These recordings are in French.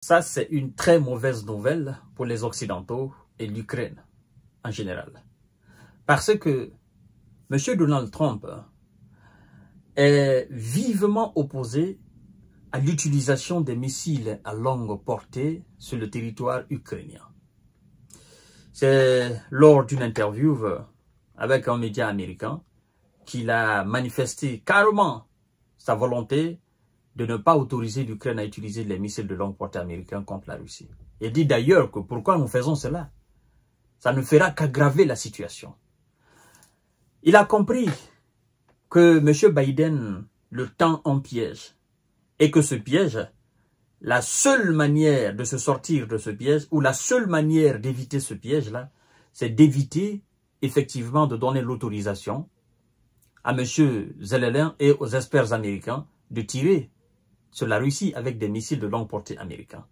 Ça, c'est une très mauvaise nouvelle pour les Occidentaux et l'Ukraine en général. Parce que M. Donald Trump est vivement opposé à l'utilisation des missiles à longue portée sur le territoire ukrainien. C'est lors d'une interview avec un média américain qu'il a manifesté carrément sa volonté de ne pas autoriser l'Ukraine à utiliser les missiles de longue portée américains contre la Russie. Il dit d'ailleurs que pourquoi nous faisons cela? Ça ne fera qu'aggraver la situation. Il a compris que M. Biden le tend en piège et que ce piège, la seule manière de se sortir de ce piège ou la seule manière d'éviter ce piège-là, c'est d'éviter effectivement de donner l'autorisation à M. Zelensky et aux experts américains de tirer sur la Russie avec des missiles de longue portée américains.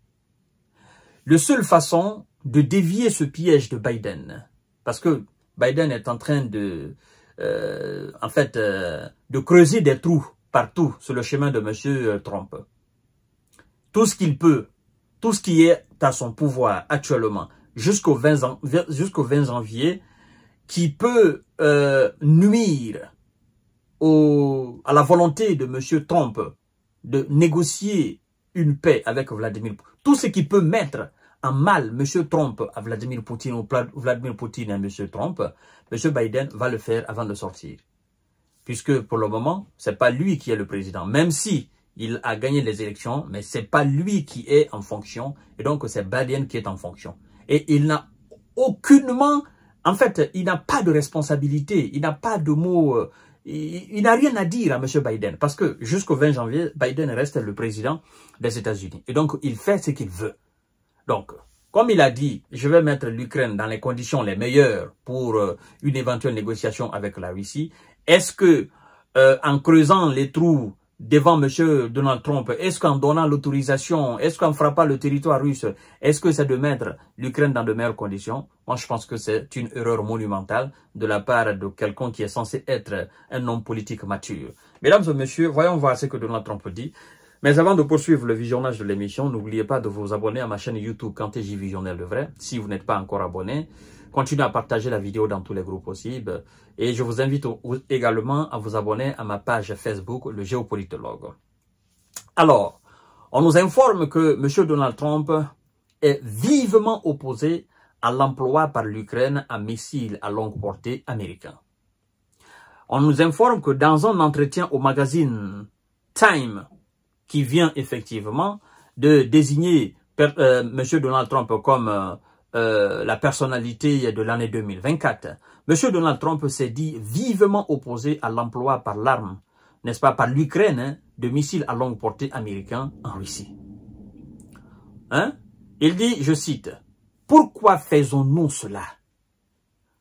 La seule façon de dévier ce piège de Biden, parce que Biden est en train de, de creuser des trous partout sur le chemin de M. Trump. Tout ce qu'il peut, tout ce qui est à son pouvoir actuellement, jusqu'au 20 janvier, qui peut nuire à la volonté de M. Trump de négocier une paix avec Vladimir Poutine. Tout ce qui peut mettre en mal M. Trump à Vladimir Poutine ou Vladimir Poutine à M. Trump, M. Biden va le faire avant de sortir. Puisque pour le moment, c'est pas lui qui est le président. Même si il a gagné les élections, mais c'est pas lui qui est en fonction. Et donc c'est Biden qui est en fonction. Et il n'a aucunement, en fait, il n'a pas de responsabilité. Il n'a pas de mots. Il n'a rien à dire à M. Biden parce que jusqu'au 20 janvier, Biden reste le président des États-Unis. Et donc, il fait ce qu'il veut. Donc, comme il a dit, je vais mettre l'Ukraine dans les conditions les meilleures pour une éventuelle négociation avec la Russie. Est-ce que, en creusant les trous devant M. Donald Trump, est-ce qu'en donnant l'autorisation, est-ce qu'en frappant le territoire russe, est-ce que c'est de mettre l'Ukraine dans de meilleures conditions? Moi, je pense que c'est une erreur monumentale de la part de quelqu'un qui est censé être un homme politique mature. Mesdames et messieurs, voyons voir ce que Donald Trump dit. Mais avant de poursuivre le visionnage de l'émission, n'oubliez pas de vous abonner à ma chaîne YouTube Kanté-J Visionnel de Vrai. Si vous n'êtes pas encore abonné, continuez à partager la vidéo dans tous les groupes possibles. Et je vous invite également à vous abonner à ma page Facebook, le Géopolitologue. Alors, on nous informe que M. Donald Trump est vivement opposé à l'emploi par l'Ukraine à missiles à longue portée américains. On nous informe que dans un entretien au magazine Time, qui vient effectivement de désigner M. Donald Trump comme la personnalité de l'année 2024, M. Donald Trump s'est dit vivement opposé à l'emploi par l'arme, n'est-ce pas, par l'Ukraine, hein, de missiles à longue portée américains en Russie. Hein? Il dit, je cite, « Pourquoi faisons-nous cela?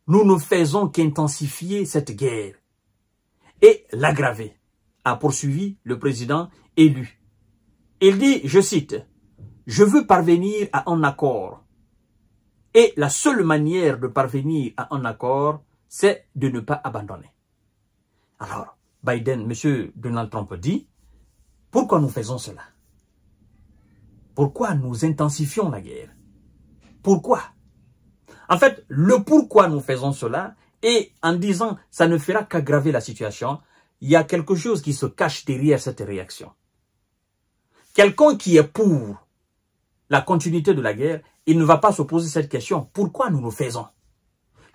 Nous ne faisons qu'intensifier cette guerre et l'aggraver, » a poursuivi le président élu. Il dit, je cite, « Je veux parvenir à un accord. Et la seule manière de parvenir à un accord, c'est de ne pas abandonner. » Alors, Biden, M. Donald Trump dit, « Pourquoi nous faisons cela? Pourquoi nous intensifions la guerre? Pourquoi? » En fait, le pourquoi nous faisons cela, et en disant, ça ne fera qu'aggraver la situation, il y a quelque chose qui se cache derrière cette réaction. Quelqu'un qui est pour la continuité de la guerre, il ne va pas se poser cette question. Pourquoi nous le faisons?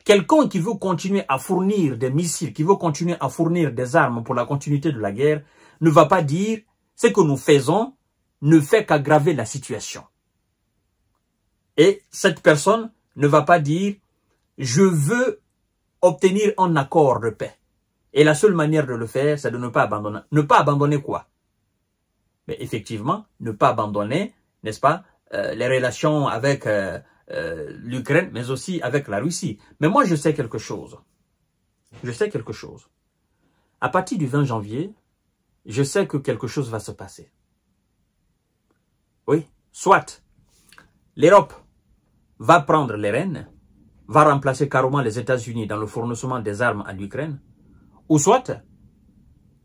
Quelqu'un qui veut continuer à fournir des missiles, qui veut continuer à fournir des armes pour la continuité de la guerre, ne va pas dire ce que nous faisons ne fait qu'aggraver la situation. Et cette personne ne va pas dire je veux obtenir un accord de paix. Et la seule manière de le faire, c'est de ne pas abandonner. Ne pas abandonner quoi? Mais effectivement, ne pas abandonner, n'est-ce pas, les relations avec l'Ukraine, mais aussi avec la Russie. Mais moi, je sais quelque chose. Je sais quelque chose. À partir du 20 janvier, je sais que quelque chose va se passer. Oui, soit l'Europe va prendre les rênes, va remplacer carrément les États-Unis dans le fournissement des armes à l'Ukraine, ou soit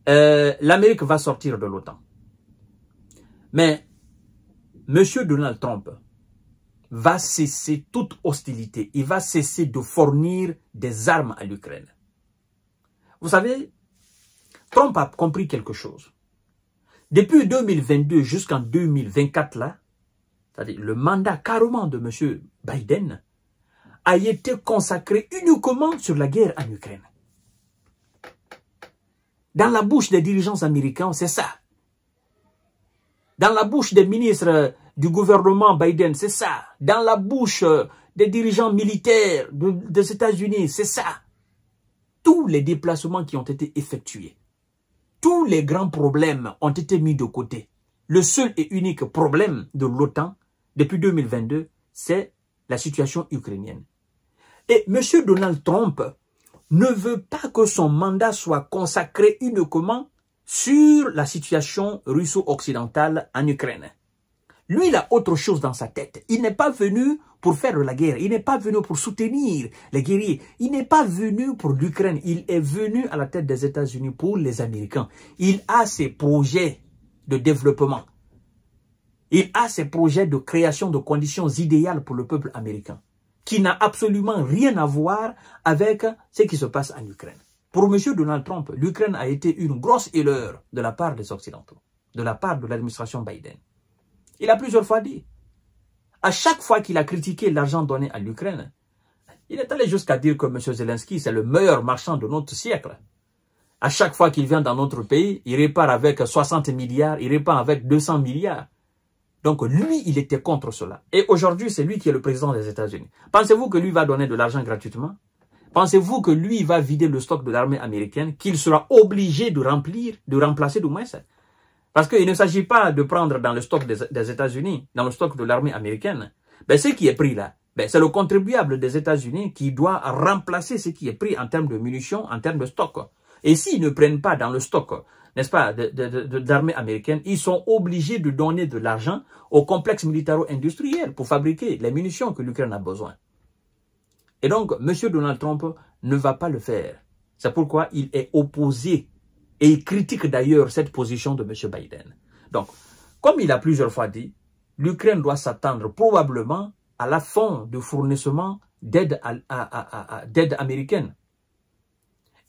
l'Amérique va sortir de l'OTAN. Mais M. Donald Trump va cesser toute hostilité. Il va cesser de fournir des armes à l'Ukraine. Vous savez, Trump a compris quelque chose. Depuis 2022 jusqu'en 2024, là, c'est-à-dire le mandat carrément de M. Biden, a été consacré uniquement sur la guerre en Ukraine. Dans la bouche des dirigeants américains, c'est ça. Dans la bouche des ministres du gouvernement Biden, c'est ça. Dans la bouche des dirigeants militaires des États-Unis, c'est ça. Tous les déplacements qui ont été effectués, tous les grands problèmes ont été mis de côté. Le seul et unique problème de l'OTAN, depuis 2022, c'est la situation ukrainienne. Et M. Donald Trump ne veut pas que son mandat soit consacré uniquement sur la situation russo-occidentale en Ukraine. Lui, il a autre chose dans sa tête. Il n'est pas venu pour faire la guerre. Il n'est pas venu pour soutenir les guerriers. Il n'est pas venu pour l'Ukraine. Il est venu à la tête des États-Unis pour les Américains. Il a ses projets de développement. Il a ses projets de création de conditions idéales pour le peuple américain, qui n'a absolument rien à voir avec ce qui se passe en Ukraine. Pour M. Donald Trump, l'Ukraine a été une grosse erreur de la part des Occidentaux, de la part de l'administration Biden. Il a plusieurs fois dit, à chaque fois qu'il a critiqué l'argent donné à l'Ukraine, il est allé jusqu'à dire que M. Zelensky, c'est le meilleur marchand de notre siècle. À chaque fois qu'il vient dans notre pays, il repart avec 60 milliards, il repart avec 200 milliards. Donc lui, il était contre cela. Et aujourd'hui, c'est lui qui est le président des États-Unis. Pensez-vous que lui va donner de l'argent gratuitement? Pensez-vous que lui va vider le stock de l'armée américaine, qu'il sera obligé de remplir, de remplacer du moins ça? Parce qu'il ne s'agit pas de prendre dans le stock des États-Unis, dans le stock de l'armée américaine. Ben, ce qui est pris là, ben, c'est le contribuable des États-Unis qui doit remplacer ce qui est pris en termes de munitions, en termes de stock. Et s'ils ne prennent pas dans le stock, n'est-ce pas, d'armée américaine, ils sont obligés de donner de l'argent au complexe militaro-industriel pour fabriquer les munitions que l'Ukraine a besoin. Et donc, M. Donald Trump ne va pas le faire. C'est pourquoi il est opposé et il critique d'ailleurs cette position de M. Biden. Donc, comme il a plusieurs fois dit, l'Ukraine doit s'attendre probablement à la fin du fournissement d'aide américaine.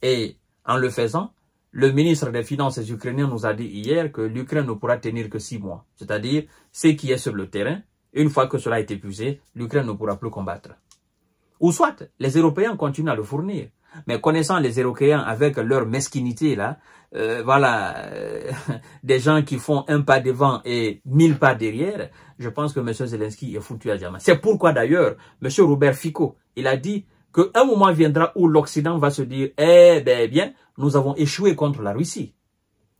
Et en le faisant, le ministre des Finances ukrainien nous a dit hier que l'Ukraine ne pourra tenir que 6 mois. C'est-à-dire, ce qui est sur le terrain, une fois que cela est épuisé, l'Ukraine ne pourra plus combattre. Ou soit, les Européens continuent à le fournir. Mais connaissant les Européens avec leur mesquinité, là, des gens qui font un pas devant et 1000 pas derrière, je pense que M. Zelensky est foutu à diamant. C'est pourquoi d'ailleurs, M. Robert Fico, il a dit qu'un moment viendra où l'Occident va se dire, eh bien, nous avons échoué contre la Russie.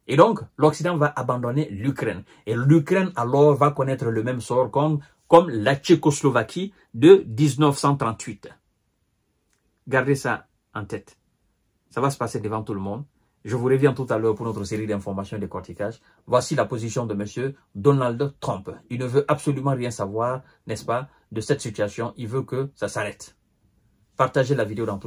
Et donc, l'Occident va abandonner l'Ukraine. Et l'Ukraine, alors, va connaître le même sort comme la Tchécoslovaquie de 1938. Gardez ça en tête. Ça va se passer devant tout le monde. Je vous reviens tout à l'heure pour notre série d'informations et de décortiquage. Voici la position de M. Donald Trump. Il ne veut absolument rien savoir, n'est-ce pas, de cette situation. Il veut que ça s'arrête. Partagez la vidéo dans tous les